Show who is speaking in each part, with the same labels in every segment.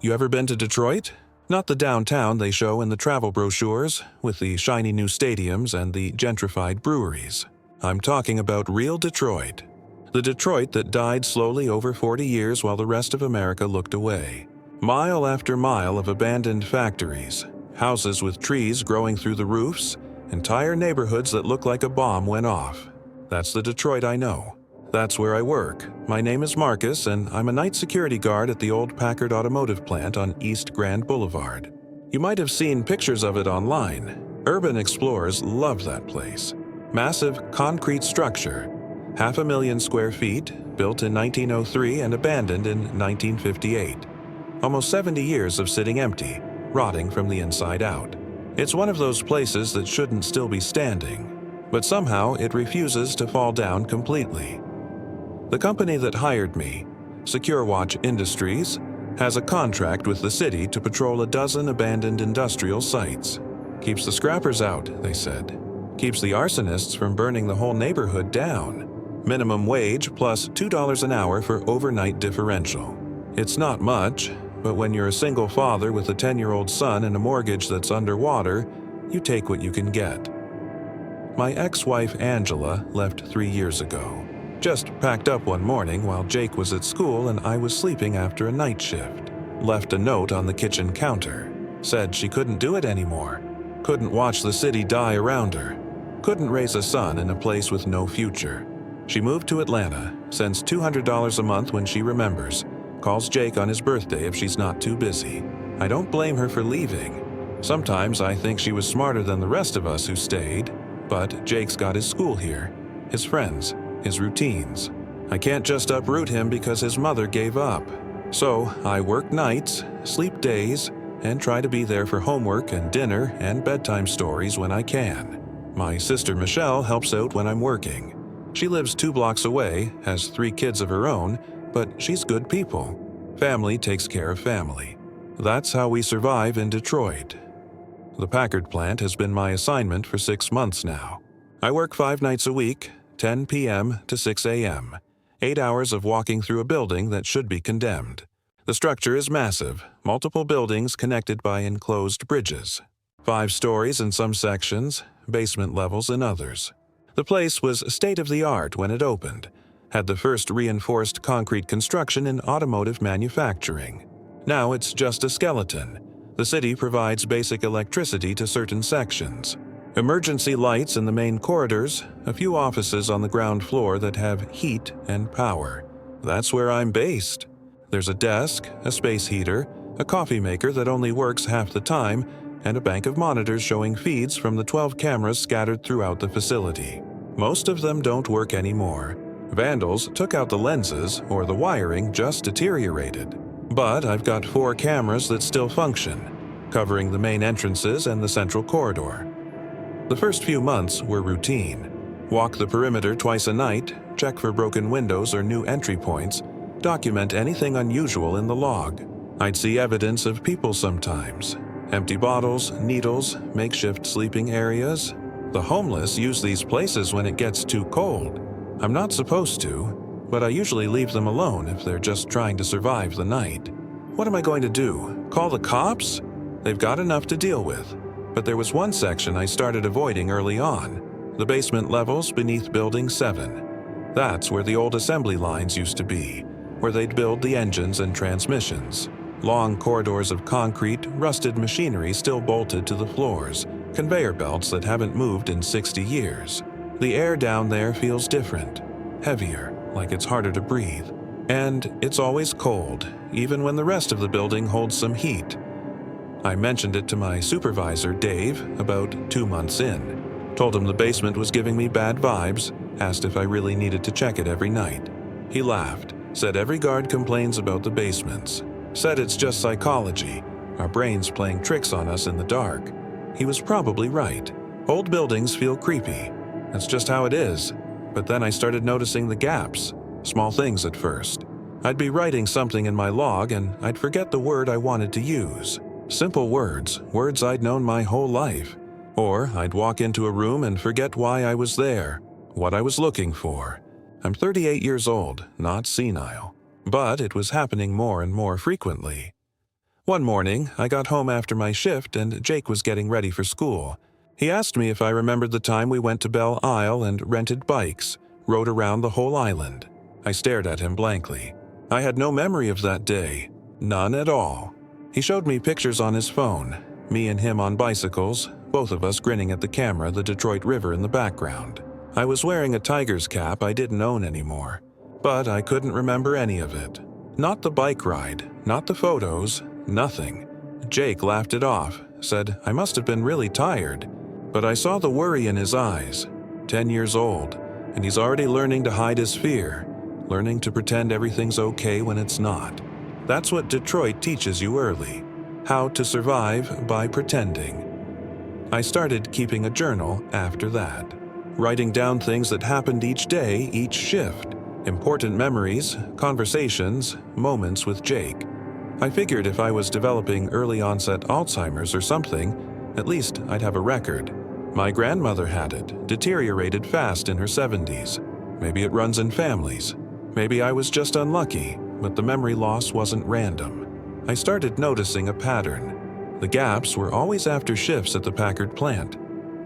Speaker 1: You ever been to Detroit? Not the downtown they show in the travel brochures, with the shiny new stadiums and the gentrified breweries. I'm talking about real Detroit. The Detroit that died slowly over 40 years while the rest of America looked away. Mile after mile of abandoned factories, houses with trees growing through the roofs, entire neighborhoods that look like a bomb went off. That's the Detroit I know. That's where I work. My name is Marcus, and I'm a night security guard at the old Packard Automotive Plant on East Grand Boulevard. You might have seen pictures of it online. Urban explorers love that place. Massive concrete structure, 500,000 square feet, built in 1903 and abandoned in 1958. Almost 70 years of sitting empty, rotting from the inside out. It's one of those places that shouldn't still be standing, but somehow it refuses to fall down completely. The company that hired me, Secure Watch Industries, has a contract with the city to patrol a dozen abandoned industrial sites. Keeps the scrappers out, they said. Keeps the arsonists from burning the whole neighborhood down. Minimum wage plus $2 an hour for overnight differential. It's not much, but when you're a single father with a 10-year-old son and a mortgage that's underwater, you take what you can get. My ex-wife Angela left 3 years ago. Just packed up one morning while Jake was at school and I was sleeping after a night shift. Left a note on the kitchen counter. Said she couldn't do it anymore. Couldn't watch the city die around her. Couldn't raise a son in a place with no future. She moved to Atlanta, sends $200 a month when she remembers. Calls Jake on his birthday if she's not too busy. I don't blame her for leaving. Sometimes I think she was smarter than the rest of us who stayed, but Jake's got his school here, his friends, his routines. I can't just uproot him because his mother gave up. So I work nights, sleep days, and try to be there for homework and dinner and bedtime stories when I can. My sister Michelle helps out when I'm working. She lives 2 blocks away, has 3 kids of her own, but she's good people. Family takes care of family. That's how we survive in Detroit. The Packard plant has been my assignment for 6 months now. I work 5 nights a week, 10 p.m. to 6 a.m., 8 hours of walking through a building that should be condemned. The structure is massive, multiple buildings connected by enclosed bridges. 5 stories in some sections, basement levels in others. The place was state-of-the-art when it opened, had the first reinforced concrete construction in automotive manufacturing. Now it's just a skeleton. The city provides basic electricity to certain sections. Emergency lights in the main corridors, a few offices on the ground floor that have heat and power. That's where I'm based. There's a desk, a space heater, a coffee maker that only works half the time, and a bank of monitors showing feeds from the 12 cameras scattered throughout the facility. Most of them don't work anymore. Vandals took out the lenses or the wiring just deteriorated. But I've got 4 cameras that still function, covering the main entrances and the central corridor. The first few months were routine. Walk the perimeter twice a night, check for broken windows or new entry points, document anything unusual in the log. I'd see evidence of people sometimes. Empty bottles, needles, makeshift sleeping areas. The homeless use these places when it gets too cold. I'm not supposed to, but I usually leave them alone if they're just trying to survive the night. What am I going to do? Call the cops? They've got enough to deal with. But there was one section I started avoiding early on, the basement levels beneath Building 7. That's where the old assembly lines used to be, where they'd build the engines and transmissions. Long corridors of concrete, rusted machinery still bolted to the floors, conveyor belts that haven't moved in 60 years. The air down there feels different, heavier, like it's harder to breathe. And it's always cold, even when the rest of the building holds some heat. I mentioned it to my supervisor, Dave, about 2 months in. Told him the basement was giving me bad vibes, asked if I really needed to check it every night. He laughed, said every guard complains about the basements. Said it's just psychology, our brains playing tricks on us in the dark. He was probably right. Old buildings feel creepy. That's just how it is. But then I started noticing the gaps, small things at first. I'd be writing something in my log and I'd forget the word I wanted to use. Simple words, words I'd known my whole life. Or I'd walk into a room and forget why I was there, what I was looking for. I'm 38 years old, not senile. But it was happening more and more frequently. One morning, I got home after my shift and Jake was getting ready for school. He asked me if I remembered the time we went to Belle Isle and rented bikes, rode around the whole island. I stared at him blankly. I had no memory of that day. None at all. He showed me pictures on his phone, me and him on bicycles, both of us grinning at the camera, the Detroit River in the background. I was wearing a Tiger's cap I didn't own anymore, but I couldn't remember any of it. Not the bike ride, not the photos, nothing. Jake laughed it off, said I must have been really tired, but I saw the worry in his eyes. 10 years old, and he's already learning to hide his fear, learning to pretend everything's okay when it's not. That's what Detroit teaches you early, how to survive by pretending. I started keeping a journal after that, writing down things that happened each day, each shift, important memories, conversations, moments with Jake. I figured if I was developing early onset Alzheimer's or something, at least I'd have a record. My grandmother had it, deteriorated fast in her 70s. Maybe it runs in families. Maybe I was just unlucky, but the memory loss wasn't random. I started noticing a pattern. The gaps were always after shifts at the Packard plant,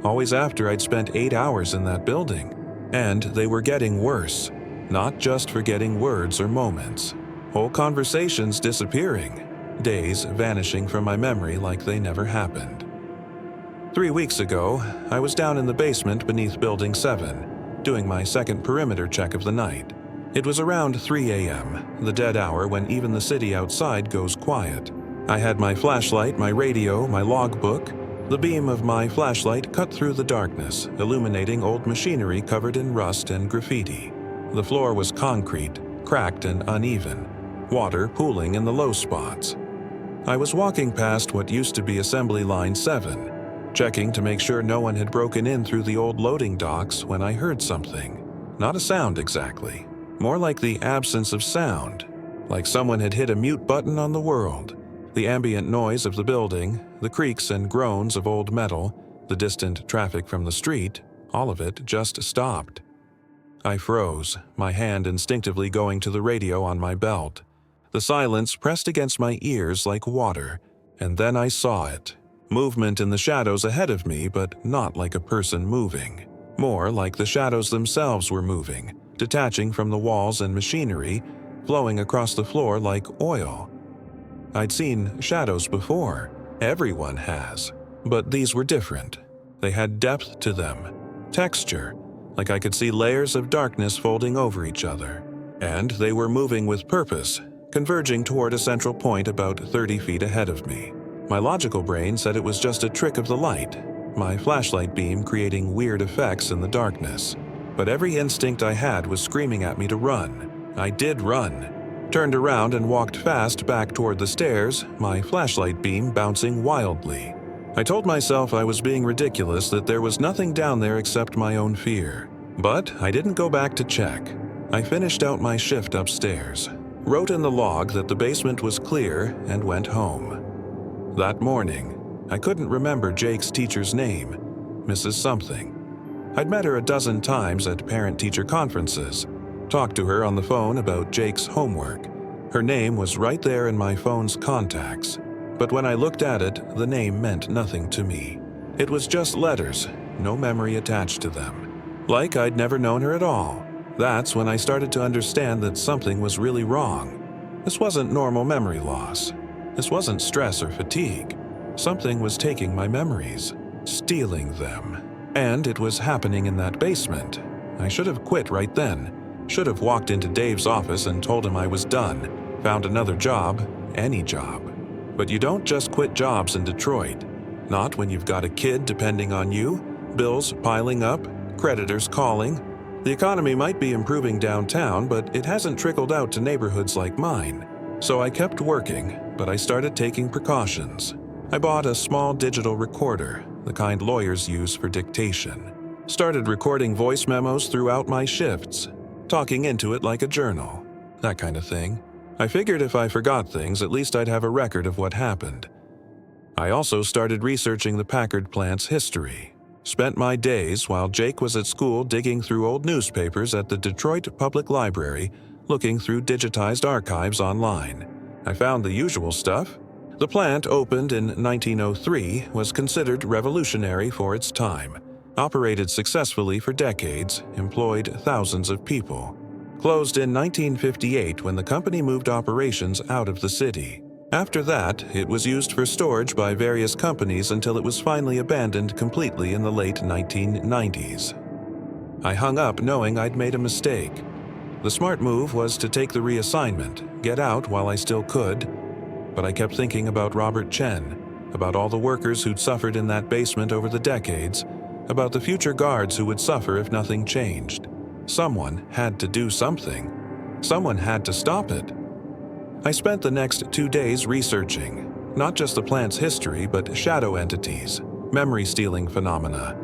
Speaker 1: always after I'd spent 8 hours in that building. And they were getting worse, not just forgetting words or moments. Whole conversations disappearing, days vanishing from my memory like they never happened. 3 weeks ago, I was down in the basement beneath Building 7, doing my second perimeter check of the night. It was around 3 a.m., the dead hour when even the city outside goes quiet. I had my flashlight, my radio, my logbook. The beam of my flashlight cut through the darkness, illuminating old machinery covered in rust and graffiti. The floor was concrete, cracked and uneven, water pooling in the low spots. I was walking past what used to be Assembly Line 7, checking to make sure no one had broken in through the old loading docks when I heard something. Not a sound exactly, more like the absence of sound, like someone had hit a mute button on the world. The ambient noise of the building, the creaks and groans of old metal, the distant traffic from the street, all of it just stopped. I froze, my hand instinctively going to the radio on my belt. The silence pressed against my ears like water, and then I saw it. Movement in the shadows ahead of me, but not like a person moving. More like the shadows themselves were moving, detaching from the walls and machinery, flowing across the floor like oil. I'd seen shadows before. Everyone has. But these were different. They had depth to them, texture, like I could see layers of darkness folding over each other. And they were moving with purpose, converging toward a central point about 30 feet ahead of me. My logical brain said it was just a trick of the light, my flashlight beam creating weird effects in the darkness. But every instinct I had was screaming at me to run. I did run. Turned around and walked fast back toward the stairs, my flashlight beam bouncing wildly. I told myself I was being ridiculous, that there was nothing down there except my own fear. But I didn't go back to check. I finished out my shift upstairs, wrote in the log that the basement was clear, and went home. That morning, I couldn't remember Jake's teacher's name, Mrs. Something. I'd met her a dozen times at parent-teacher conferences, talked to her on the phone about Jake's homework. Her name was right there in my phone's contacts, but when I looked at it, the name meant nothing to me. It was just letters, no memory attached to them. Like I'd never known her at all. That's when I started to understand that something was really wrong. This wasn't normal memory loss. This wasn't stress or fatigue. Something was taking my memories, stealing them. And it was happening in that basement. I should have quit right then. Should have walked into Dave's office and told him I was done, found another job, any job. But you don't just quit jobs in Detroit. Not when you've got a kid depending on you, bills piling up, creditors calling. The economy might be improving downtown, but it hasn't trickled out to neighborhoods like mine. So I kept working, but I started taking precautions. I bought a small digital recorder, the kind lawyers use for dictation. Started recording voice memos throughout my shifts, talking into it like a journal, that kind of thing. I figured if I forgot things, at least I'd have a record of what happened. I also started researching the Packard plant's history. Spent my days while Jake was at school digging through old newspapers at the Detroit Public Library, looking through digitized archives online. I found the usual stuff. The plant, opened in 1903, was considered revolutionary for its time, operated successfully for decades, employed thousands of people. Closed in 1958 when the company moved operations out of the city. After that, it was used for storage by various companies until it was finally abandoned completely in the late 1990s. I hung up knowing I'd made a mistake. The smart move was to take the reassignment, get out while I still could, but I kept thinking about Robert Chen, about all the workers who'd suffered in that basement over the decades, about the future guards who would suffer if nothing changed. Someone had to do something. Someone had to stop it. I spent the next 2 days researching, not just the plant's history, but shadow entities, memory-stealing phenomena,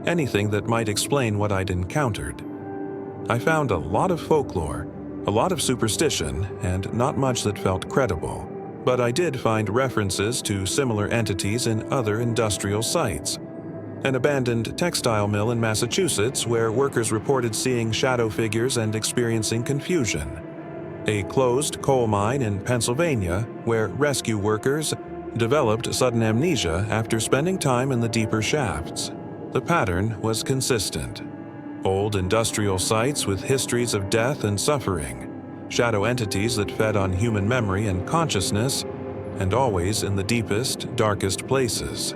Speaker 1: anything that might explain what I'd encountered. I found a lot of folklore, a lot of superstition, and not much that felt credible. But I did find references to similar entities in other industrial sites. An abandoned textile mill in Massachusetts where workers reported seeing shadow figures and experiencing confusion. A closed coal mine in Pennsylvania where rescue workers developed sudden amnesia after spending time in the deeper shafts. The pattern was consistent. Old industrial sites with histories of death and suffering, shadow entities that fed on human memory and consciousness, and always in the deepest, darkest places.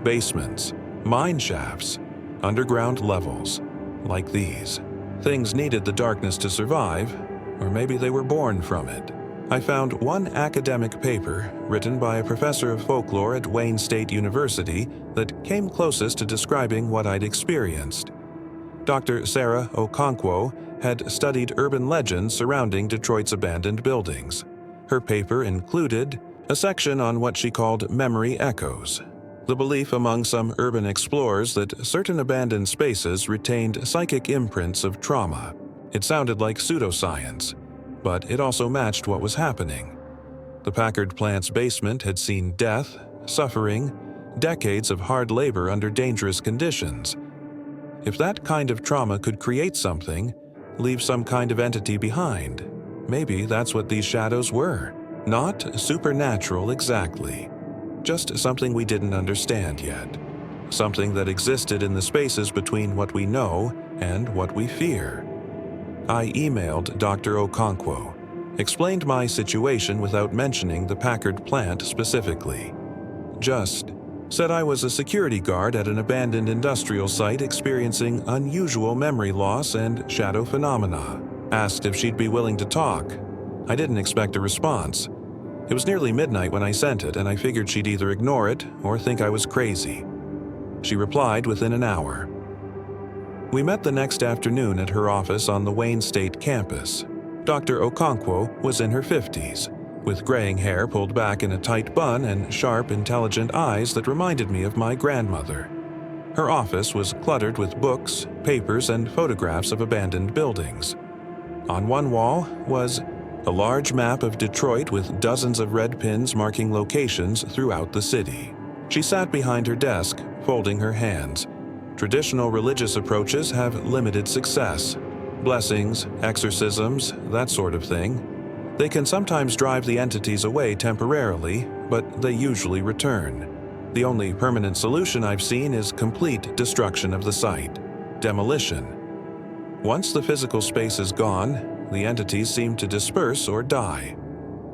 Speaker 1: Basements, mine shafts, underground levels, like these. Things needed the darkness to survive, or maybe they were born from it. I found one academic paper written by a professor of folklore at Wayne State University that came closest to describing what I'd experienced. Dr. Sarah Okonkwo had studied urban legends surrounding Detroit's abandoned buildings. Her paper included a section on what she called memory echoes, the belief among some urban explorers that certain abandoned spaces retained psychic imprints of trauma. It sounded like pseudoscience, but it also matched what was happening. The Packard plant's basement had seen death, suffering, decades of hard labor under dangerous conditions. If that kind of trauma could create something, leave some kind of entity behind, maybe that's what these shadows were. Not supernatural exactly, just something we didn't understand yet. Something that existed in the spaces between what we know and what we fear. I emailed Dr. Okonkwo, explained my situation without mentioning the Packard plant specifically. Just said I was a security guard at an abandoned industrial site experiencing unusual memory loss and shadow phenomena. Asked if she'd be willing to talk. I didn't expect a response. It was nearly midnight when I sent it, and I figured she'd either ignore it or think I was crazy. She replied within an hour. We met the next afternoon at her office on the Wayne State campus. Dr. Okonkwo was in her 50s, with graying hair pulled back in a tight bun and sharp, intelligent eyes that reminded me of my grandmother. Her office was cluttered with books, papers, and photographs of abandoned buildings. On one wall was a large map of Detroit with dozens of red pins marking locations throughout the city. She sat behind her desk, folding her hands. Traditional religious approaches have limited success. Blessings, exorcisms, that sort of thing. They can sometimes drive the entities away temporarily, but they usually return. The only permanent solution I've seen is complete destruction of the site, demolition. Once the physical space is gone, the entities seem to disperse or die.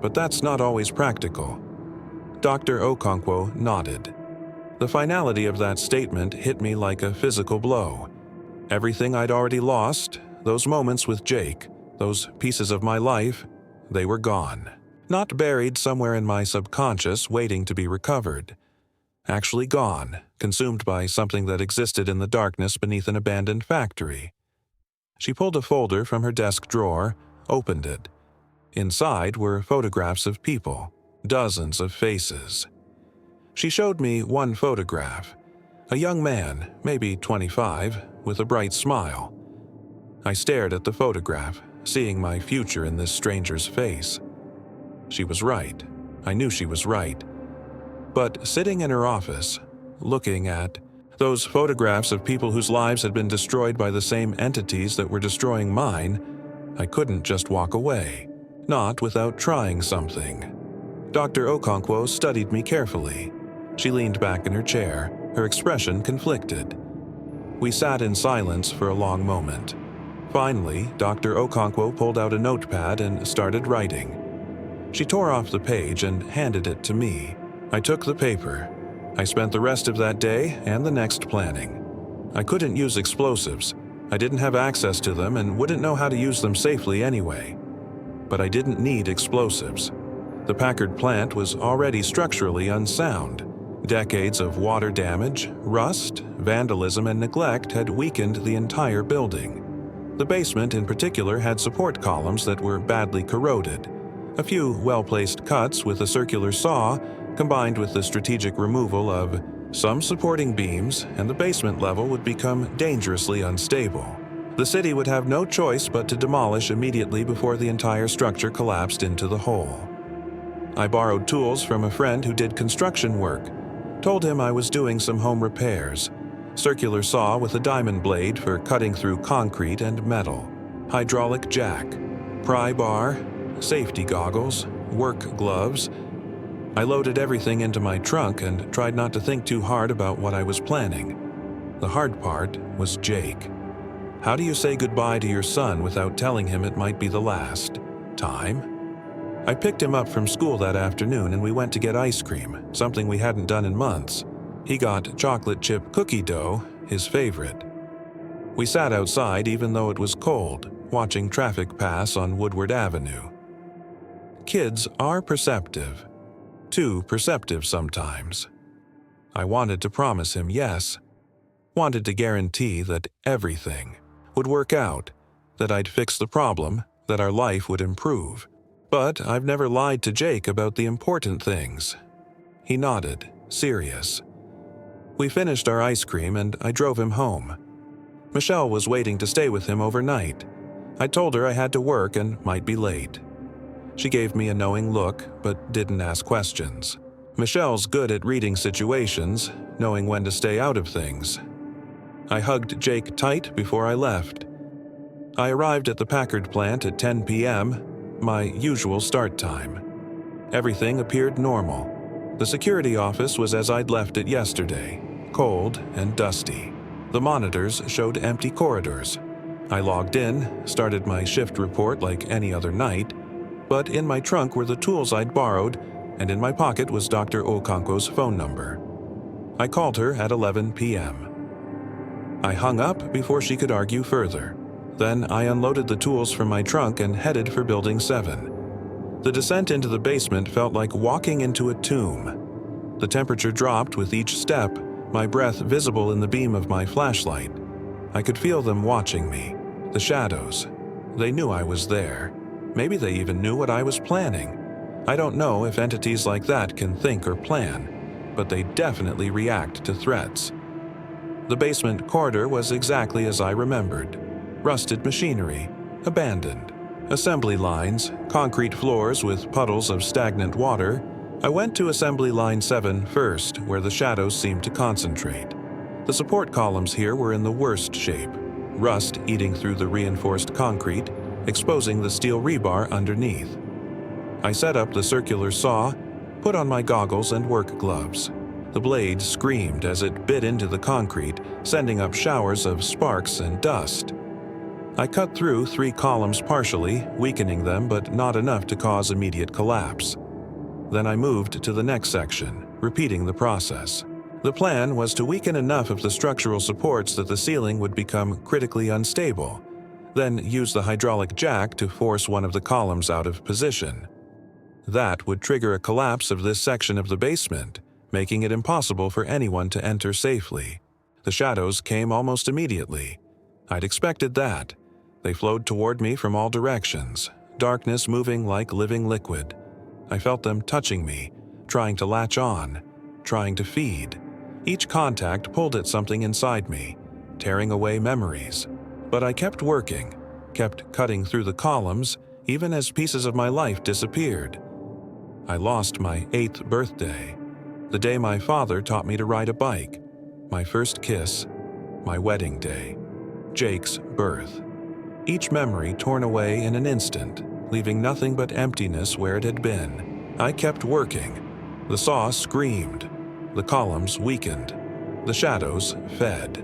Speaker 1: But that's not always practical. Dr. Okonkwo nodded. The finality of that statement hit me like a physical blow. Everything I'd already lost, those moments with Jake, those pieces of my life, they were gone. Not buried somewhere in my subconscious waiting to be recovered. Actually gone, consumed by something that existed in the darkness beneath an abandoned factory. She pulled a folder from her desk drawer, opened it. Inside were photographs of people, dozens of faces. She showed me one photograph, a young man, maybe 25, with a bright smile. I stared at the photograph, seeing my future in this stranger's face. She was right. I knew she was right. But sitting in her office, looking at those photographs of people whose lives had been destroyed by the same entities that were destroying mine, I couldn't just walk away, not without trying something. Dr. Okonkwo studied me carefully. She leaned back in her chair, her expression conflicted. We sat in silence for a long moment. Finally, Dr. Okonkwo pulled out a notepad and started writing. She tore off the page and handed it to me. I took the paper. I spent the rest of that day and the next planning. I couldn't use explosives. I didn't have access to them and wouldn't know how to use them safely anyway. But I didn't need explosives. The Packard plant was already structurally unsound. Decades of water damage, rust, vandalism, and neglect had weakened the entire building. The basement in particular had support columns that were badly corroded. A few well-placed cuts with a circular saw, combined with the strategic removal of some supporting beams, and the basement level would become dangerously unstable. The city would have no choice but to demolish immediately before the entire structure collapsed into the hole. I borrowed tools from a friend who did construction work, told him I was doing some home repairs. Circular saw with a diamond blade for cutting through concrete and metal, hydraulic jack, pry bar, safety goggles, work gloves. I loaded everything into my trunk and tried not to think too hard about what I was planning. The hard part was Jake. How do you say goodbye to your son without telling him it might be the last time? I picked him up from school that afternoon and we went to get ice cream, something we hadn't done in months. He got chocolate chip cookie dough, his favorite. We sat outside even though it was cold, watching traffic pass on Woodward Avenue. Kids are perceptive. Too perceptive sometimes. I wanted to promise him yes. Wanted to guarantee that everything would work out, that I'd fix the problem, that our life would improve. But I've never lied to Jake about the important things. He nodded, serious. We finished our ice cream and I drove him home. Michelle was waiting to stay with him overnight. I told her I had to work and might be late. She gave me a knowing look, but didn't ask questions. Michelle's good at reading situations, knowing when to stay out of things. I hugged Jake tight before I left. I arrived at the Packard plant at 10 p.m., my usual start time. Everything appeared normal. The security office was as I'd left it yesterday, cold and dusty. The monitors showed empty corridors. I logged in, started my shift report like any other night, but in my trunk were the tools I'd borrowed, and in my pocket was Dr. Okonkwo's phone number. I called her at 11 p.m. I hung up before she could argue further. Then I unloaded the tools from my trunk and headed for Building 7. The descent into the basement felt like walking into a tomb. The temperature dropped with each step, my breath visible in the beam of my flashlight. I could feel them watching me, the shadows. They knew I was there. Maybe they even knew what I was planning. I don't know if entities like that can think or plan, but they definitely react to threats. The basement corridor was exactly as I remembered. Rusted machinery, abandoned, assembly lines, concrete floors with puddles of stagnant water. I went to Assembly Line 7 first, where the shadows seemed to concentrate. The support columns here were in the worst shape, rust eating through the reinforced concrete, exposing the steel rebar underneath. I set up the circular saw, put on my goggles and work gloves. The blade screamed as it bit into the concrete, sending up showers of sparks and dust. I cut through 3 columns partially, weakening them but not enough to cause immediate collapse. Then I moved to the next section, repeating the process. The plan was to weaken enough of the structural supports that the ceiling would become critically unstable, then use the hydraulic jack to force one of the columns out of position. That would trigger a collapse of this section of the basement, making it impossible for anyone to enter safely. The shadows came almost immediately. I'd expected that. They flowed toward me from all directions, darkness moving like living liquid. I felt them touching me, trying to latch on, trying to feed. Each contact pulled at something inside me, tearing away memories. But I kept working, kept cutting through the columns, even as pieces of my life disappeared. I lost my 8th birthday, the day my father taught me to ride a bike, my first kiss, my wedding day, Jake's birth. Each memory torn away in an instant, leaving nothing but emptiness where it had been, I kept working. The saw screamed. The columns weakened. The shadows fed.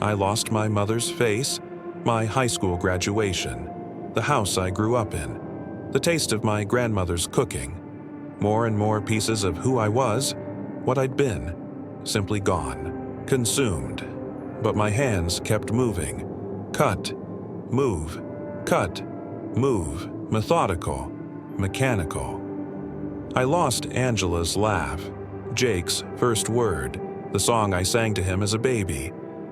Speaker 1: I lost my mother's face, my high school graduation, the house I grew up in, the taste of my grandmother's cooking. More and more pieces of who I was, what I'd been, simply gone, consumed. But my hands kept moving. Cut, move, cut, move, methodical, mechanical. I lost Angela's laugh, Jake's first word, the song I sang to him as a baby,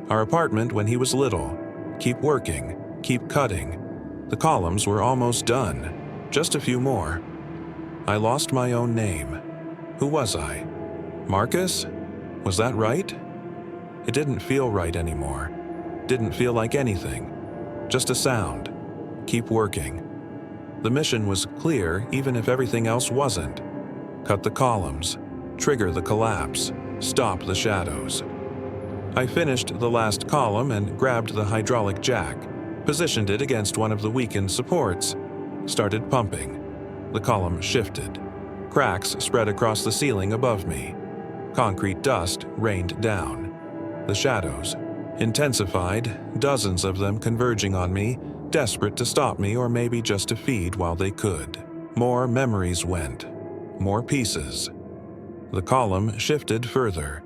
Speaker 1: our apartment when he was little. Keep working, keep cutting. The columns were almost done, just a few more. I lost my own name. Who was I? Marcus? Was that right? It didn't feel right anymore. Didn't feel like anything. Just a sound. Keep working. The mission was clear even if everything else wasn't. Cut the columns. Trigger the collapse. Stop the shadows. I finished the last column and grabbed the hydraulic jack, positioned it against one of the weakened supports, started pumping. The column shifted. Cracks spread across the ceiling above me. Concrete dust rained down. The shadows intensified, dozens of them converging on me, desperate to stop me or maybe just to feed while they could. More memories went. More pieces. The column shifted further.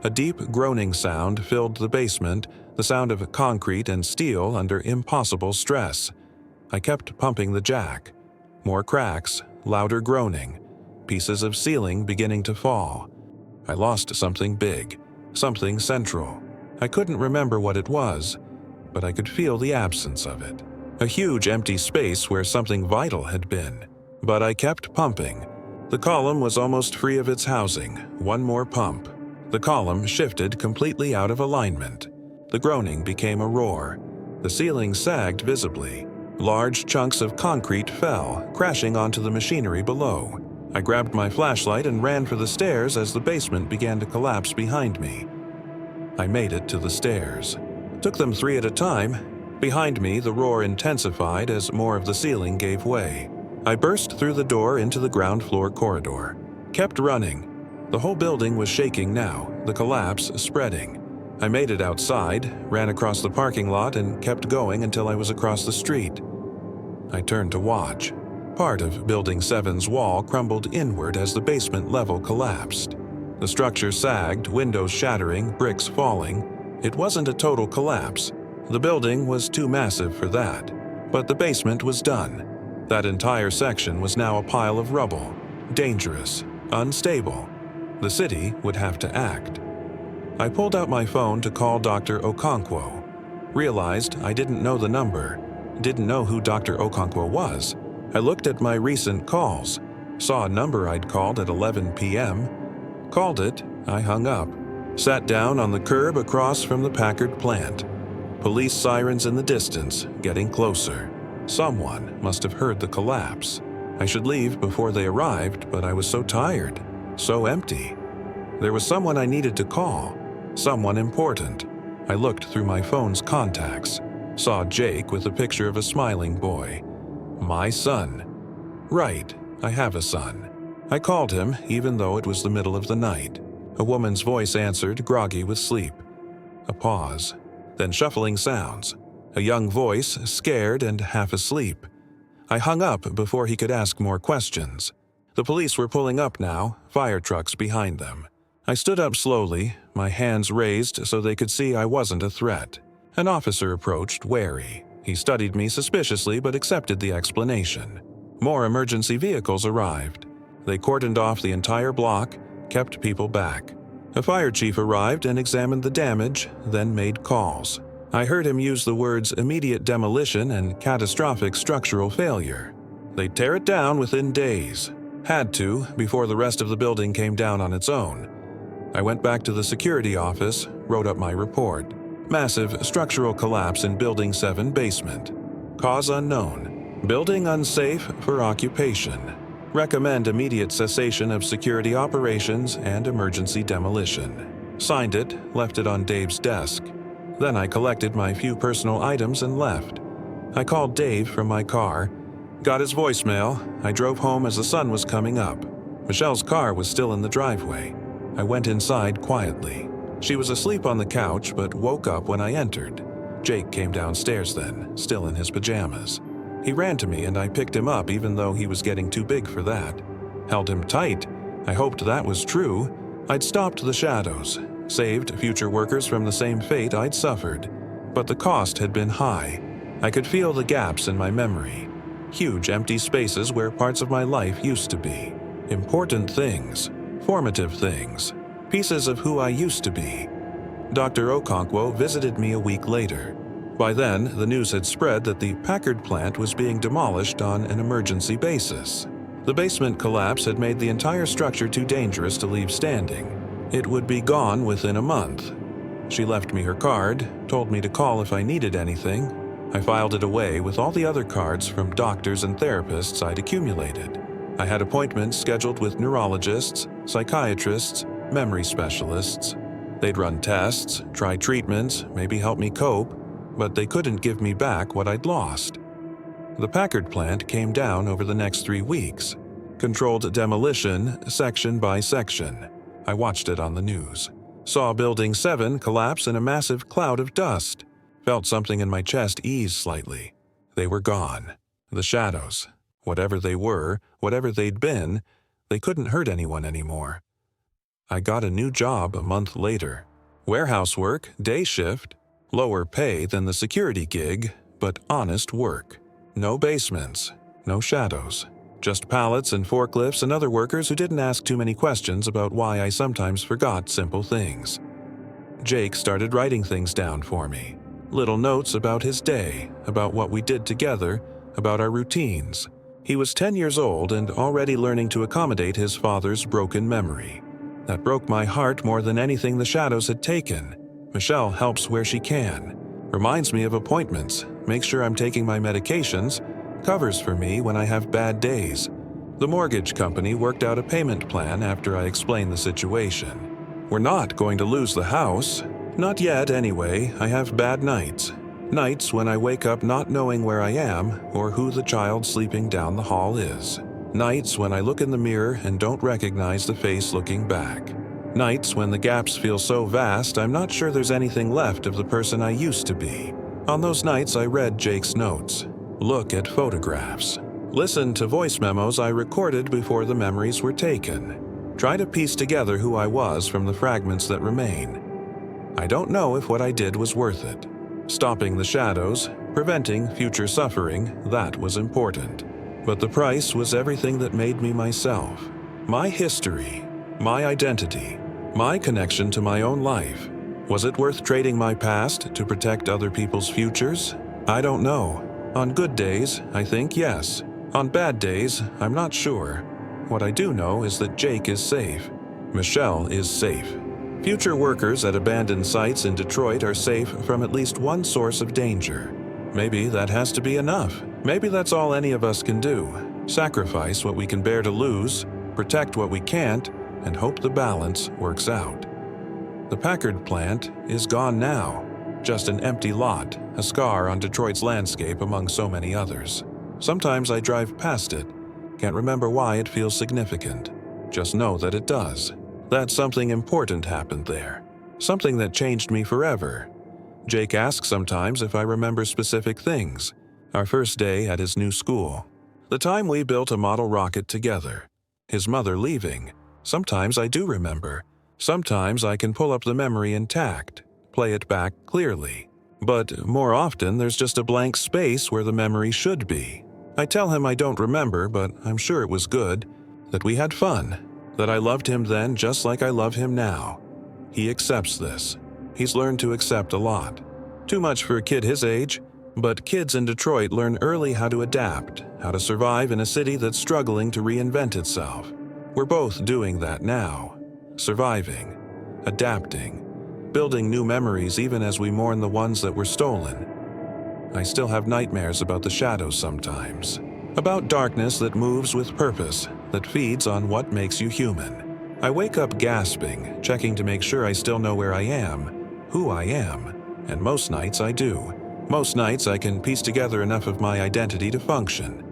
Speaker 1: A deep groaning sound filled the basement, the sound of concrete and steel under impossible stress. I kept pumping the jack. More cracks, louder groaning, pieces of ceiling beginning to fall. I lost something big, something central. I couldn't remember what it was, but I could feel the absence of it. A huge empty space where something vital had been. But I kept pumping. The column was almost free of its housing. One more pump. The column shifted completely out of alignment. The groaning became a roar. The ceiling sagged visibly. Large chunks of concrete fell, crashing onto the machinery below. I grabbed my flashlight and ran for the stairs as the basement began to collapse behind me. I made it to the stairs. Took them 3 at a time. Behind me, the roar intensified as more of the ceiling gave way. I burst through the door into the ground floor corridor. Kept running. The whole building was shaking now, the collapse spreading. I made it outside, ran across the parking lot, and kept going until I was across the street. I turned to watch. Part of Building 7's wall crumbled inward as the basement level collapsed. The structure sagged, windows shattering, bricks falling. It wasn't a total collapse. The building was too massive for that. But the basement was done. That entire section was now a pile of rubble. Dangerous. Unstable. The city would have to act. I pulled out my phone to call Dr. Okonkwo. Realized I didn't know the number. Didn't know who Dr. Okonkwo was. I looked at my recent calls. Saw a number I'd called at 11 p.m. Called it. I hung up. Sat down on the curb across from the Packard plant. Police sirens in the distance, getting closer. Someone must have heard the collapse. I should leave before they arrived, but I was so tired, so empty. There was someone I needed to call, someone important. I looked through my phone's contacts, saw Jake with a picture of a smiling boy. My son. Right, I have a son. I called him, even though it was the middle of the night. A woman's voice answered, groggy with sleep. A pause, then shuffling sounds. A young voice, scared and half asleep. I hung up before he could ask more questions. The police were pulling up now, fire trucks behind them. I stood up slowly, my hands raised so they could see I wasn't a threat. An officer approached, wary. He studied me suspiciously but accepted the explanation. More emergency vehicles arrived. They cordoned off the entire block, kept people back. A fire chief arrived and examined the damage, then made calls. I heard him use the words immediate demolition and catastrophic structural failure. They'd tear it down within days. Had to, before the rest of the building came down on its own. I went back to the security office, wrote up my report. Massive structural collapse in Building 7 basement. Cause unknown. Building unsafe for occupation. Recommend immediate cessation of security operations and emergency demolition. Signed it, left it on Dave's desk. Then I collected my few personal items and left. I called Dave from my car. Got his voicemail. I drove home as the sun was coming up. Michelle's car was still in the driveway. I went inside quietly. She was asleep on the couch but woke up when I entered. Jake came downstairs then, still in his pajamas. He ran to me and I picked him up even though he was getting too big for that. Held him tight. I hoped that was true. I'd stopped the shadows, saved future workers from the same fate I'd suffered. But the cost had been high. I could feel the gaps in my memory. Huge empty spaces where parts of my life used to be. Important things. Formative things. Pieces of who I used to be. Dr. Okonkwo visited me a week later. By then, the news had spread that the Packard plant was being demolished on an emergency basis. The basement collapse had made the entire structure too dangerous to leave standing. It would be gone within a month. She left me her card, told me to call if I needed anything. I filed it away with all the other cards from doctors and therapists I'd accumulated. I had appointments scheduled with neurologists, psychiatrists, memory specialists. They'd run tests, try treatments, maybe help me cope, but they couldn't give me back what I'd lost. The Packard plant came down over the next 3 weeks. Controlled demolition, section by section. I watched it on the news. Saw Building 7 collapse in a massive cloud of dust. Felt something in my chest ease slightly. They were gone. The shadows. Whatever they were, whatever they'd been, they couldn't hurt anyone anymore. I got a new job a month later. Warehouse work, day shift. Lower pay than the security gig, but honest work. No basements, no shadows. Just pallets and forklifts and other workers who didn't ask too many questions about why I sometimes forgot simple things. Jake started writing things down for me. Little notes about his day, about what we did together, about our routines. He was 10 years old and already learning to accommodate his father's broken memory. That broke my heart more than anything the shadows had taken. Michelle helps where she can. Reminds me of appointments, makes sure I'm taking my medications, covers for me when I have bad days. The mortgage company worked out a payment plan after I explained the situation. We're not going to lose the house. Not yet, anyway. I have bad nights. Nights when I wake up not knowing where I am or who the child sleeping down the hall is. Nights when I look in the mirror and don't recognize the face looking back. Nights when the gaps feel so vast I'm not sure there's anything left of the person I used to be. On those nights I read Jake's notes, look at photographs, listen to voice memos I recorded before the memories were taken, try to piece together who I was from the fragments that remain. I don't know if what I did was worth it. Stopping the shadows, preventing future suffering, that was important. But the price was everything that made me myself. My history, my identity, my connection to my own life. Was it worth trading my past to protect other people's futures? I don't know. On good days, I think yes. On bad days, I'm not sure. What I do know is that Jake is safe. Michelle is safe. Future workers at abandoned sites in Detroit are safe from at least one source of danger. Maybe that has to be enough. Maybe that's all any of us can do. Sacrifice what we can bear to lose, protect what we can't, and hope the balance works out. The Packard plant is gone now. Just an empty lot, a scar on Detroit's landscape among so many others. Sometimes I drive past it. Can't remember why it feels significant. Just know that it does. That something important happened there. Something that changed me forever. Jake asks sometimes if I remember specific things. Our first day at his new school. The time we built a model rocket together. His mother leaving. Sometimes I do remember. Sometimes I can pull up the memory intact, play it back clearly. But more often there's just a blank space where the memory should be. I tell him I don't remember, but I'm sure it was good. That we had fun. That I loved him then just like I love him now. He accepts this. He's learned to accept a lot. Too much for a kid his age, but kids in Detroit learn early how to adapt, how to survive in a city that's struggling to reinvent itself. We're both doing that now. Surviving, adapting, building new memories even as we mourn the ones that were stolen. I still have nightmares about the shadows sometimes. About darkness that moves with purpose, that feeds on what makes you human. I wake up gasping, checking to make sure I still know where I am, who I am, and most nights I do. Most nights I can piece together enough of my identity to function.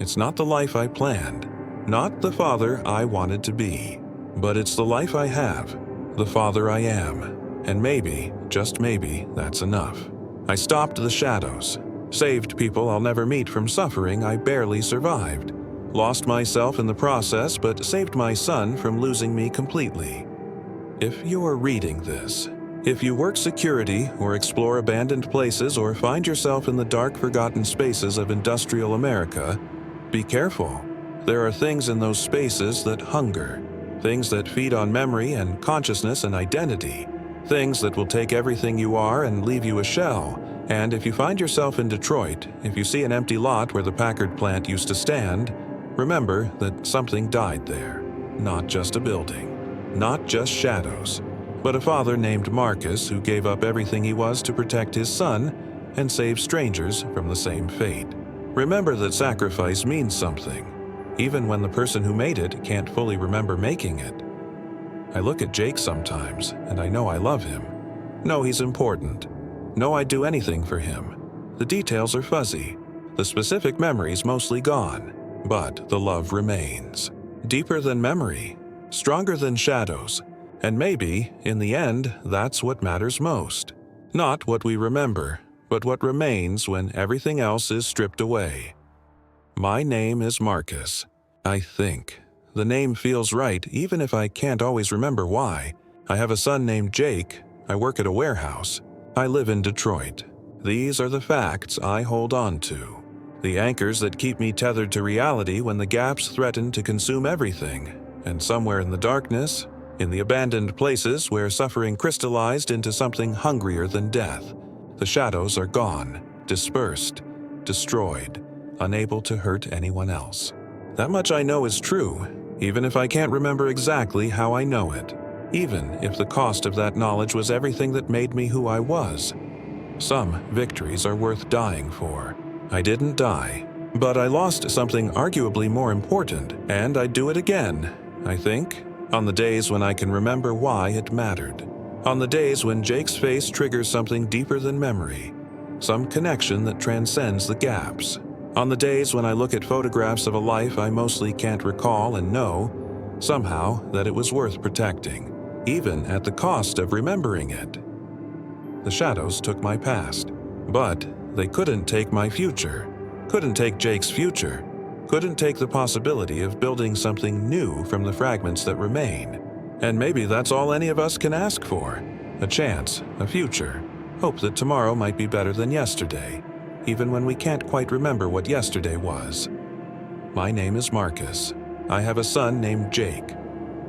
Speaker 1: It's not the life I planned, not the father I wanted to be, but it's the life I have, the father I am, and maybe, just maybe, that's enough. I stopped the shadows, saved people I'll never meet from suffering I barely survived, lost myself in the process but saved my son from losing me completely. If you're reading this, if you work security or explore abandoned places or find yourself in the dark, forgotten spaces of industrial America, be careful. There are things in those spaces that hunger, things that feed on memory and consciousness and identity, things that will take everything you are and leave you a shell. And if you find yourself in Detroit, if you see an empty lot where the Packard plant used to stand, remember that something died there. Not just a building, not just shadows, but a father named Marcus who gave up everything he was to protect his son and save strangers from the same fate. Remember that sacrifice means something, even when the person who made it can't fully remember making it. I look at Jake sometimes, and I know I love him. Know he's important. Know I'd do anything for him. The details are fuzzy. The specific memory's mostly gone, but the love remains. Deeper than memory, stronger than shadows, and maybe, in the end, that's what matters most. Not what we remember, but what remains when everything else is stripped away. My name is Marcus. I think. The name feels right, even if I can't always remember why. I have a son named Jake. I work at a warehouse. I live in Detroit. These are the facts I hold on to. The anchors that keep me tethered to reality when the gaps threaten to consume everything. And somewhere in the darkness, in the abandoned places where suffering crystallized into something hungrier than death, the shadows are gone, dispersed, destroyed, unable to hurt anyone else. That much I know is true, even if I can't remember exactly how I know it, even if the cost of that knowledge was everything that made me who I was. Some victories are worth dying for. I didn't die, but I lost something arguably more important, and I'd do it again, I think, on the days when I can remember why it mattered. On the days when Jake's face triggers something deeper than memory, some connection that transcends the gaps. On the days when I look at photographs of a life I mostly can't recall and know, somehow, that it was worth protecting, even at the cost of remembering it. The shadows took my past, but they couldn't take my future, couldn't take Jake's future, couldn't take the possibility of building something new from the fragments that remain. And maybe that's all any of us can ask for. A chance, a future, hope that tomorrow might be better than yesterday, even when we can't quite remember what yesterday was. My name is Marcus. I have a son named Jake.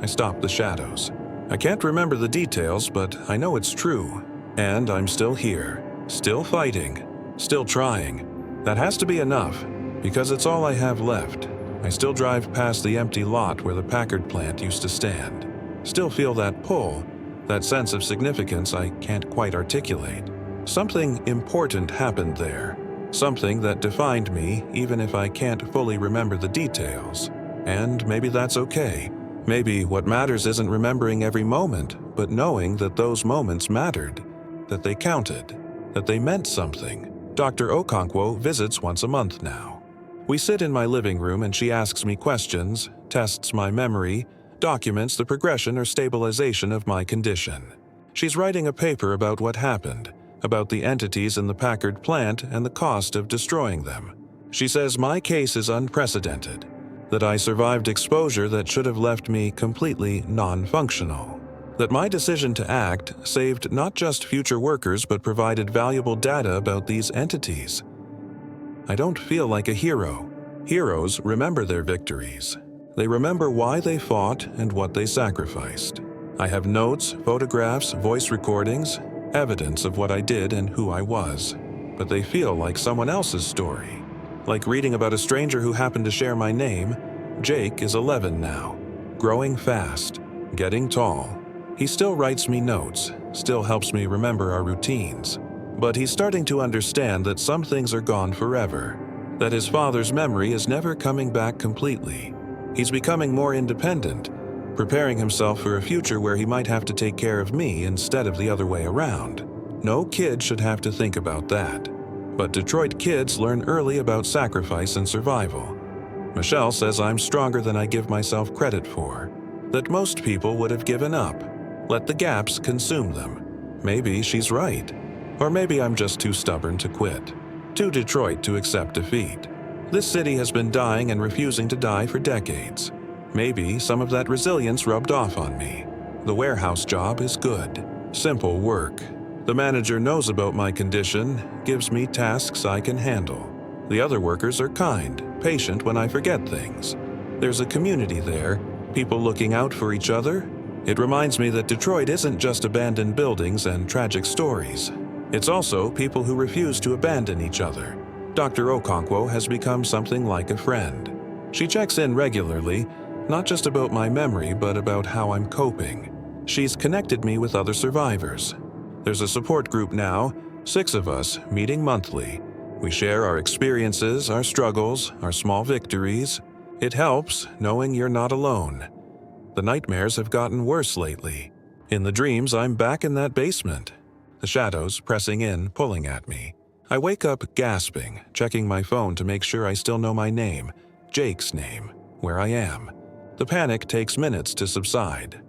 Speaker 1: I stopped the shadows. I can't remember the details, but I know it's true. And I'm still here, still fighting, still trying. That has to be enough, because it's all I have left. I still drive past the empty lot where the Packard plant used to stand. Still feel that pull, that sense of significance I can't quite articulate. Something important happened there. Something that defined me, even if I can't fully remember the details. And maybe that's okay. Maybe what matters isn't remembering every moment, but knowing that those moments mattered, that they counted, that they meant something. Dr. Okonkwo visits once a month now. We sit in my living room and she asks me questions, tests my memory, documents the progression or stabilization of my condition. She's writing a paper about what happened, about the entities in the Packard plant and the cost of destroying them. She says my case is unprecedented, that I survived exposure that should have left me completely non-functional, that my decision to act saved not just future workers but provided valuable data about these entities. I don't feel like a hero. Heroes remember their victories. They remember why they fought and what they sacrificed. I have notes, photographs, voice recordings, evidence of what I did and who I was. But they feel like someone else's story. Like reading about a stranger who happened to share my name. Jake is 11 now, growing fast, getting tall. He still writes me notes, still helps me remember our routines. But he's starting to understand that some things are gone forever, that his father's memory is never coming back completely. He's becoming more independent, preparing himself for a future where he might have to take care of me instead of the other way around. No kid should have to think about that. But Detroit kids learn early about sacrifice and survival. Michelle says I'm stronger than I give myself credit for, that most people would have given up, let the gaps consume them. Maybe she's right. Or maybe I'm just too stubborn to quit, too Detroit to accept defeat. This city has been dying and refusing to die for decades. Maybe some of that resilience rubbed off on me. The warehouse job is good, simple work. The manager knows about my condition, gives me tasks I can handle. The other workers are kind, patient when I forget things. There's a community there, people looking out for each other. It reminds me that Detroit isn't just abandoned buildings and tragic stories. It's also people who refuse to abandon each other. Dr. Okonkwo has become something like a friend. She checks in regularly, not just about my memory, but about how I'm coping. She's connected me with other survivors. There's a support group now, 6 of us, meeting monthly. We share our experiences, our struggles, our small victories. It helps knowing you're not alone. The nightmares have gotten worse lately. In the dreams, I'm back in that basement. The shadows pressing in, pulling at me. I wake up gasping, checking my phone to make sure I still know my name, Jake's name, where I am. The panic takes minutes to subside.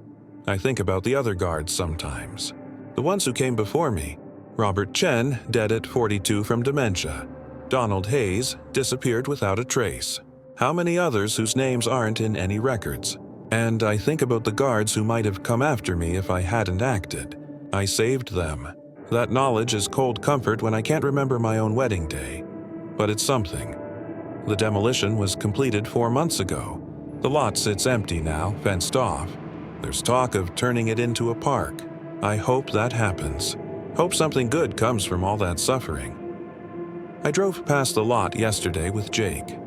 Speaker 1: I think about the other guards sometimes. The ones who came before me. Robert Chen, dead at 42 from dementia. Donald Hayes, disappeared without a trace. How many others whose names aren't in any records? And I think about the guards who might have come after me if I hadn't acted. I saved them. That knowledge is cold comfort when I can't remember my own wedding day. But it's something. The demolition was completed 4 months ago. The lot sits empty now, fenced off. There's talk of turning it into a park. I hope that happens. Hope something good comes from all that suffering. I drove past the lot yesterday with Jake.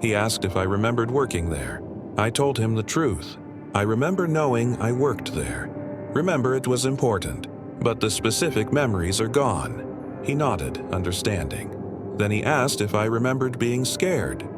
Speaker 1: He asked if I remembered working there. I told him the truth. I remember knowing I worked there. Remember it was important, but the specific memories are gone. He nodded, understanding. Then he asked if I remembered being scared.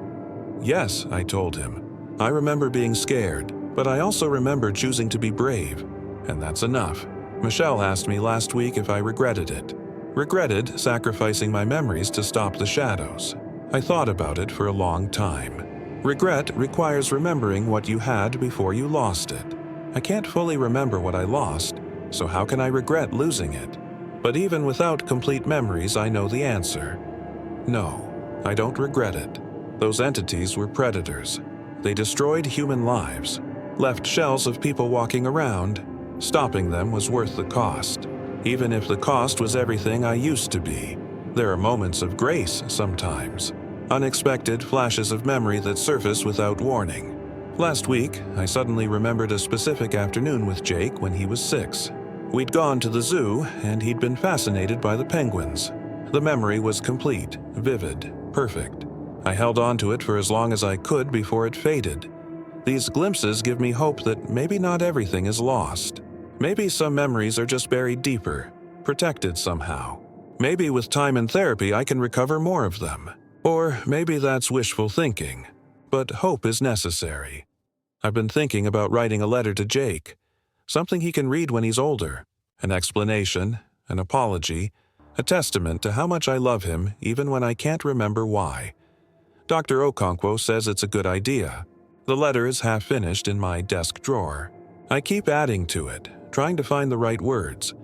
Speaker 1: Yes, I told him. I remember being scared, but I also remember choosing to be brave, and that's enough. Michelle asked me last week if I regretted it. Regretted sacrificing my memories to stop the shadows. I thought about it for a long time. Regret requires remembering what you had before you lost it. I can't fully remember what I lost, so how can I regret losing it? But even without complete memories, I know the answer. No, I don't regret it. Those entities were predators. They destroyed human lives, left shells of people walking around. Stopping them was worth the cost, even if the cost was everything I used to be. There are moments of grace sometimes, unexpected flashes of memory that surface without warning. Last week, I suddenly remembered a specific afternoon with Jake when he was 6. We'd gone to the zoo, and he'd been fascinated by the penguins. The memory was complete, vivid, perfect. I held on to it for as long as I could before it faded. These glimpses give me hope that maybe not everything is lost. Maybe some memories are just buried deeper, protected somehow. Maybe with time and therapy I can recover more of them. Or maybe that's wishful thinking. But hope is necessary. I've been thinking about writing a letter to Jake. Something he can read when he's older. An explanation, an apology, a testament to how much I love him even when I can't remember why. Dr. Okonkwo says it's a good idea. The letter is half finished in my desk drawer. I keep adding to it, trying to find the right words.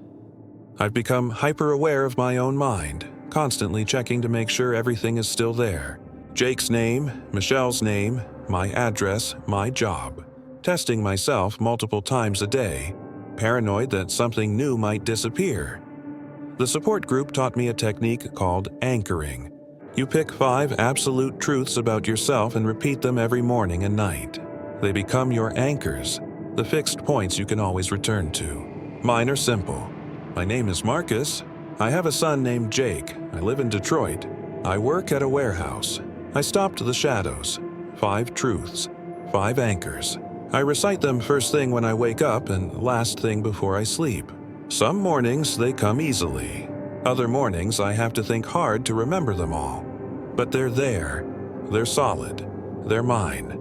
Speaker 1: I've become hyper-aware of my own mind, constantly checking to make sure everything is still there. Jake's name, Michelle's name, my address, my job. Testing myself multiple times a day, paranoid that something new might disappear. The support group taught me a technique called anchoring. You pick 5 absolute truths about yourself and repeat them every morning and night. They become your anchors, the fixed points you can always return to. Mine are simple. My name is Marcus. I have a son named Jake. I live in Detroit. I work at a warehouse. I stopped the shadows. 5 truths. 5 anchors. I recite them first thing when I wake up and last thing before I sleep. Some mornings they come easily. Other mornings I have to think hard to remember them all. But they're there. They're solid. They're mine.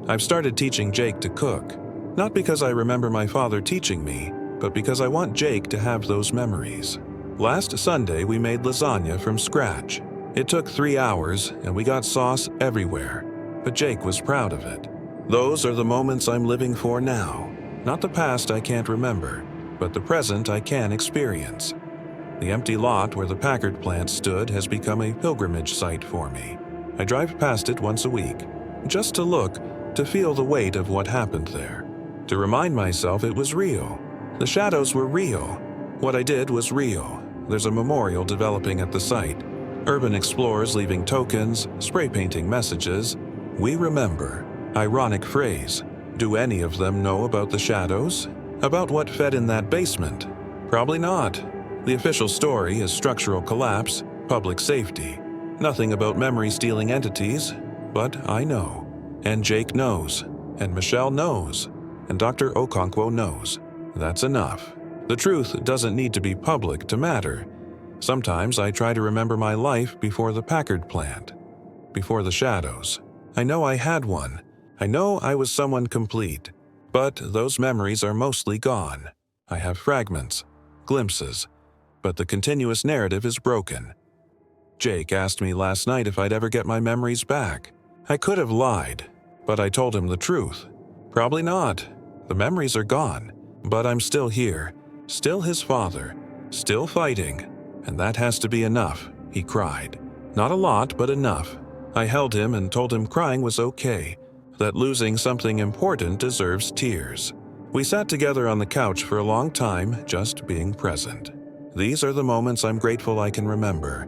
Speaker 1: I've started teaching Jake to cook. Not because I remember my father teaching me, but because I want Jake to have those memories. Last Sunday we made lasagna from scratch. It took 3 hours and we got sauce everywhere. but Jake was proud of it. Those are the moments I'm living for now. Not the past I can't remember, but the present I can experience. The empty lot where the Packard plant stood has become a pilgrimage site for me. I drive past it once a week, just to look, to feel the weight of what happened there. To remind myself it was real. The shadows were real. What I did was real. There's a memorial developing at the site. Urban explorers leaving tokens, spray painting messages. We remember. Ironic phrase. Do any of them know about the shadows? About what fed in that basement? Probably not. The official story is structural collapse, public safety. Nothing about memory-stealing entities, but I know. And Jake knows. And Michelle knows. And Dr. Okonkwo knows. That's enough. The truth doesn't need to be public to matter. Sometimes I try to remember my life before the Packard plant. Before the shadows. I know I had one. I know I was someone complete. But those memories are mostly gone. I have fragments, glimpses. But the continuous narrative is broken. Jake asked me last night if I'd ever get my memories back. I could have lied, but I told him the truth. Probably not. The memories are gone, but I'm still here, still his father, still fighting, and that has to be enough, he cried. Not a lot, but enough. I held him and told him crying was okay, that losing something important deserves tears. We sat together on the couch for a long time, just being present. These are the moments I'm grateful I can remember.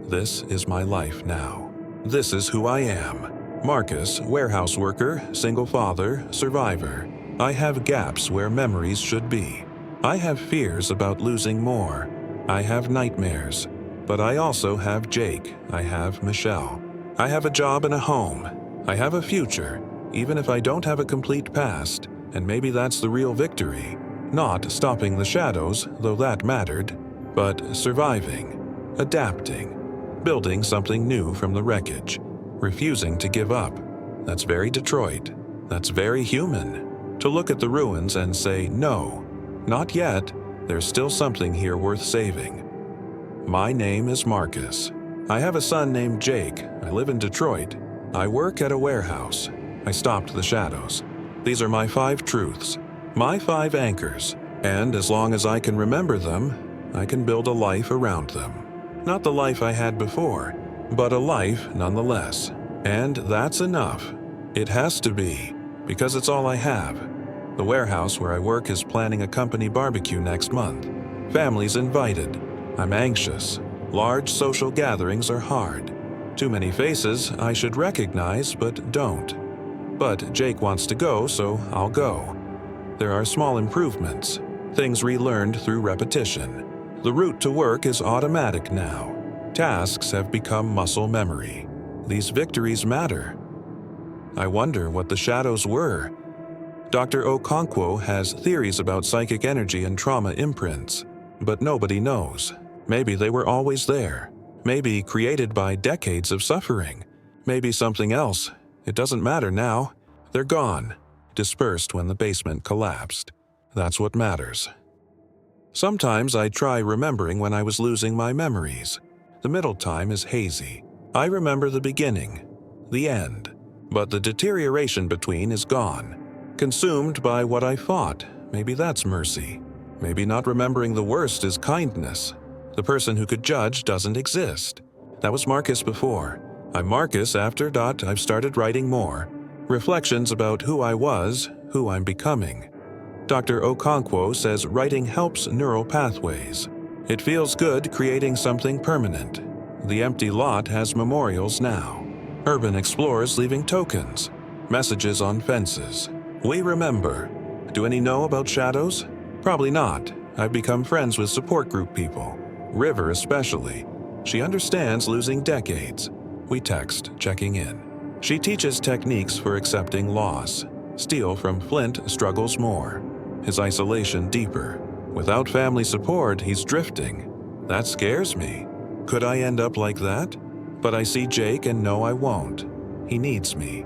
Speaker 1: This is my life now. This is who I am. Marcus, warehouse worker, single father, survivor. I have gaps where memories should be. I have fears about losing more. I have nightmares. But I also have Jake. I have Michelle. I have a job and a home. I have a future, even if I don't have a complete past, and maybe that's the real victory. Not stopping the shadows, though that mattered, but surviving, adapting, building something new from the wreckage, refusing to give up. That's very Detroit. That's very human. To look at the ruins and say, no, not yet, there's still something here worth saving. My name is Marcus. I have a son named Jake. I live in Detroit. I work at a warehouse. I stopped the shadows. These are my 5 truths, my 5 anchors, and as long as I can remember them, I can build a life around them. Not the life I had before, but a life nonetheless. And that's enough. It has to be, because it's all I have. The warehouse where I work is planning a company barbecue next month. Families invited. I'm anxious. Large social gatherings are hard. Too many faces I should recognize but don't. But Jake wants to go, so I'll go. There are small improvements, things relearned through repetition. The route to work is automatic now. Tasks have become muscle memory. These victories matter. I wonder what the shadows were. Dr. Okonkwo has theories about psychic energy and trauma imprints, but nobody knows. Maybe they were always there. Maybe created by decades of suffering. Maybe something else. It doesn't matter now. They're gone. Dispersed when the basement collapsed. That's what matters. Sometimes I try remembering when I was losing my memories. The middle time is hazy. I remember the beginning, the end, but the deterioration between is gone. Consumed by what I fought. Maybe that's mercy. Maybe not remembering the worst is kindness. The person who could judge doesn't exist. That was Marcus before. I'm Marcus after I've started writing more. Reflections about who I was, who I'm becoming. Dr. Okonkwo says writing helps neural pathways. It feels good creating something permanent. The empty lot has memorials now. Urban explorers leaving tokens. Messages on fences. We remember. Do any know about shadows? Probably not. I've become friends with support group people. River especially. She understands losing decades. We text, checking in. She teaches techniques for accepting loss. Steel from Flint struggles more. His isolation deeper. Without family support, he's drifting. That scares me. Could I end up like that? But I see Jake and know I won't. He needs me.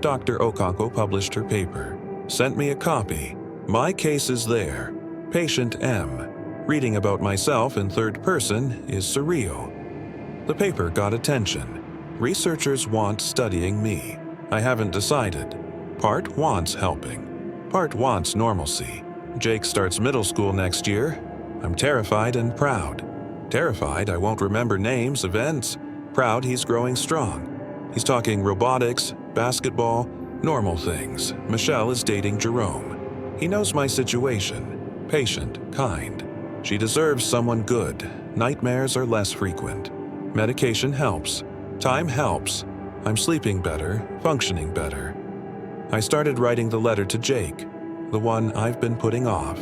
Speaker 1: Dr. Okonkwo published her paper. Sent me a copy. My case is there. Patient M. Reading about myself in third person is surreal. The paper got attention. Researchers want studying me. I haven't decided. Part wants helping. Part wants normalcy. Jake starts middle school next year. I'm terrified and proud. Terrified I won't remember names, events. Proud he's growing strong. He's talking robotics, basketball, normal things. Michelle is dating Jerome. He knows my situation. Patient, kind. She deserves someone good. Nightmares are less frequent. Medication helps. Time helps. I'm sleeping better, functioning better. I started writing the letter to Jake, the one I've been putting off.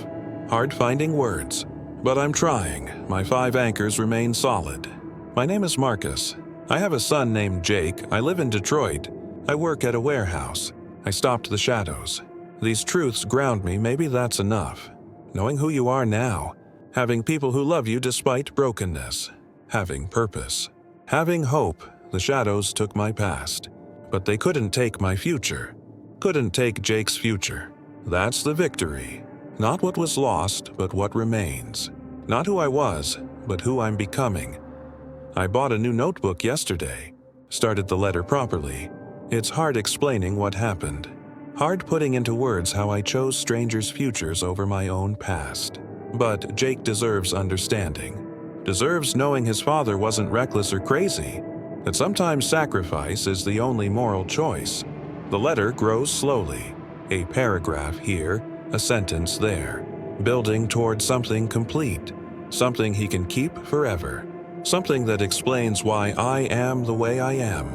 Speaker 1: Hard finding words, but I'm trying. My 5 anchors remain solid. My name is Marcus. I have a son named Jake. I live in Detroit. I work at a warehouse. I stopped the shadows. These truths ground me. Maybe that's enough. Knowing who you are now. Having people who love you despite brokenness. Having purpose. Having hope. The shadows took my past. But they couldn't take my future. Couldn't take Jake's future. That's the victory. Not what was lost, but what remains. Not who I was, but who I'm becoming. I bought a new notebook yesterday. Started the letter properly. It's hard explaining what happened. Hard putting into words how I chose strangers' futures over my own past. But Jake deserves understanding. Deserves knowing his father wasn't reckless or crazy. That sometimes sacrifice is the only moral choice. The letter grows slowly. A paragraph here, a sentence there. Building toward something complete. Something he can keep forever. Something that explains why I am the way I am.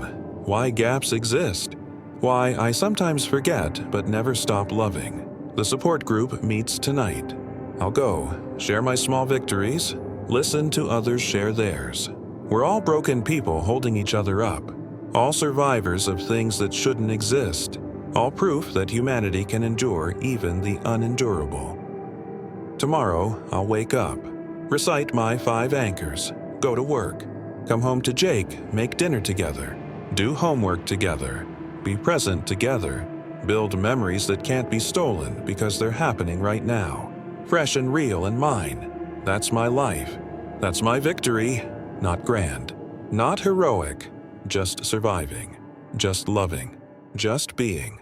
Speaker 1: Why gaps exist. Why I sometimes forget but never stop loving. The support group meets tonight. I'll go, share my small victories, listen to others share theirs. We're all broken people holding each other up. All survivors of things that shouldn't exist. All proof that humanity can endure even the unendurable. Tomorrow, I'll wake up, recite my 5 anchors, go to work, come home to Jake, make dinner together, do homework together, be present together, build memories that can't be stolen because they're happening right now, fresh and real and mine. That's my life. That's my victory. Not grand, not heroic, just surviving, just loving, just being.